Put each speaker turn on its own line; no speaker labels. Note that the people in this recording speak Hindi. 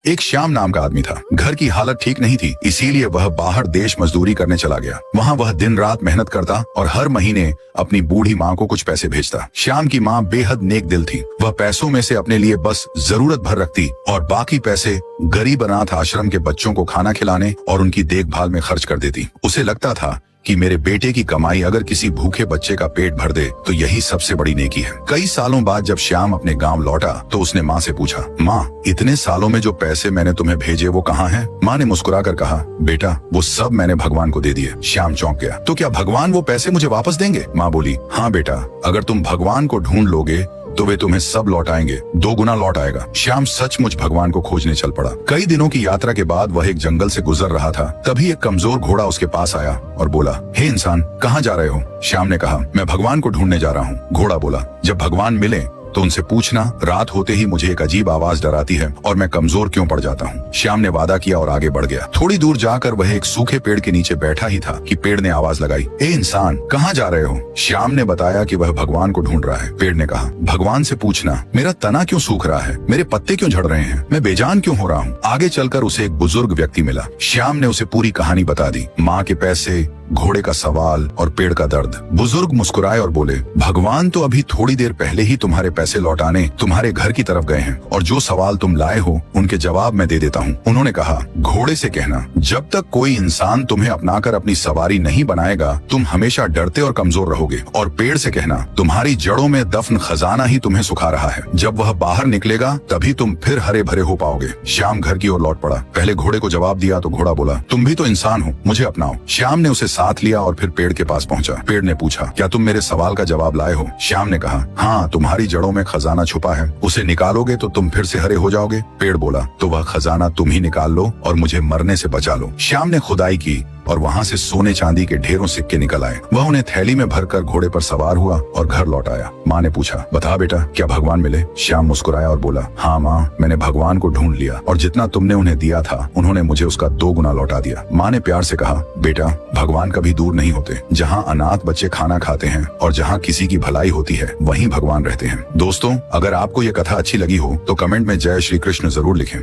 एक श्याम नाम का आदमी था। घर की हालत ठीक नहीं थी, इसीलिए वह बाहर देश मजदूरी करने चला गया। वहाँ वह दिन रात मेहनत करता और हर महीने अपनी बूढ़ी माँ को कुछ पैसे भेजता। श्याम की माँ बेहद नेक दिल थी। वह पैसों में से अपने लिए बस जरूरत भर रखती और बाकी पैसे गरीब अनाथ आश्रम के बच्चों को खाना खिलाने और उनकी देखभाल में खर्च कर देती। उसे लगता था कि मेरे बेटे की कमाई अगर किसी भूखे बच्चे का पेट भर दे तो यही सबसे बड़ी नेकी है। कई सालों बाद जब श्याम अपने गांव लौटा तो उसने माँ से पूछा, माँ, इतने सालों में जो पैसे मैंने तुम्हें भेजे वो कहाँ हैं? माँ ने मुस्कुराकर कहा, बेटा, वो सब मैंने भगवान को दे दिए। श्याम चौंक गया। तो क्या भगवान वो पैसे मुझे वापस देंगे? माँ बोली, हाँ बेटा, अगर तुम भगवान को ढूंढ लोगे तो वे तुम्हें सब लौटाएंगे, 2 गुना लौट आएगा। श्याम सचमुच भगवान को खोजने चल पड़ा। कई दिनों की यात्रा के बाद वह एक जंगल से गुजर रहा था। तभी एक कमजोर घोड़ा उसके पास आया और बोला, हे इंसान, कहाँ जा रहे हो? श्याम ने कहा, मैं भगवान को ढूंढने जा रहा हूँ। घोड़ा बोला, जब भगवान मिले तो उनसे पूछना, रात होते ही मुझे एक अजीब आवाज डराती है और मैं कमजोर क्यों पड़ जाता हूँ। श्याम ने वादा किया और आगे बढ़ गया। थोड़ी दूर जाकर वह एक सूखे पेड़ के नीचे बैठा ही था कि पेड़ ने आवाज लगाई, ए इंसान, कहाँ जा रहे हो? श्याम ने बताया कि वह भगवान को ढूंढ रहा है। पेड़ ने कहा, भगवान से पूछना, मेरा तना क्यों सूख रहा है, मेरे पत्ते क्यों झड़ रहे हैं, मैं बेजान क्यों हो रहा हूँ? आगे चलकर उसे एक बुजुर्ग व्यक्ति मिला। श्याम ने उसे पूरी कहानी बता दी, माँ के पैसे, घोड़े का सवाल और पेड़ का दर्द। बुजुर्ग मुस्कुराए और बोले, भगवान तो अभी थोड़ी देर पहले ही तुम्हारे पैसे लौटाने तुम्हारे घर की तरफ गए हैं और जो सवाल तुम लाए हो उनके जवाब मैं दे देता हूँ। उन्होंने कहा, घोड़े से कहना, जब तक कोई इंसान तुम्हें अपनाकर अपनी सवारी नहीं बनाएगा तुम हमेशा डरते और कमजोर रहोगे। और पेड़ से कहना, तुम्हारी जड़ों में दफन खजाना ही तुम्हें सुखा रहा है, जब वह बाहर निकलेगा तभी तुम फिर हरे भरे हो पाओगे। श्याम घर की ओर लौट पड़ा। पहले घोड़े को जवाब दिया तो घोड़ा बोला, तुम भी तो इंसान हो, मुझे अपनाओ। श्याम ने उसे साथ लिया और फिर पेड़ के पास पहुंचा। पेड़ ने पूछा, क्या तुम मेरे सवाल का जवाब लाए हो? श्याम ने कहा, हाँ, तुम्हारी जड़ों में खजाना छुपा है, उसे निकालोगे तो तुम फिर से हरे हो जाओगे। पेड़ बोला, तो वह खजाना तुम ही निकाल लो और मुझे मरने से बचा लो। श्याम ने खुदाई की और वहाँ से सोने चांदी के ढेरों सिक्के निकल आए। वह उन्हें थैली में भरकर घोड़े पर सवार हुआ और घर लौट आया। माँ ने पूछा, बता बेटा, क्या भगवान मिले? श्याम मुस्कुराया और बोला, हाँ माँ, मैंने भगवान को ढूंढ लिया और जितना तुमने उन्हें दिया था उन्होंने मुझे उसका 2 गुना लौटा दिया। माँ ने प्यार से कहा, बेटा, भगवान कभी दूर नहीं होते। जहाँ अनाथ बच्चे खाना खाते हैं और जहाँ किसी की भलाई होती है वहीं भगवान रहते हैं। दोस्तों, अगर आपको ये कथा अच्छी लगी हो तो कमेंट में जय श्री कृष्ण जरूर लिखें।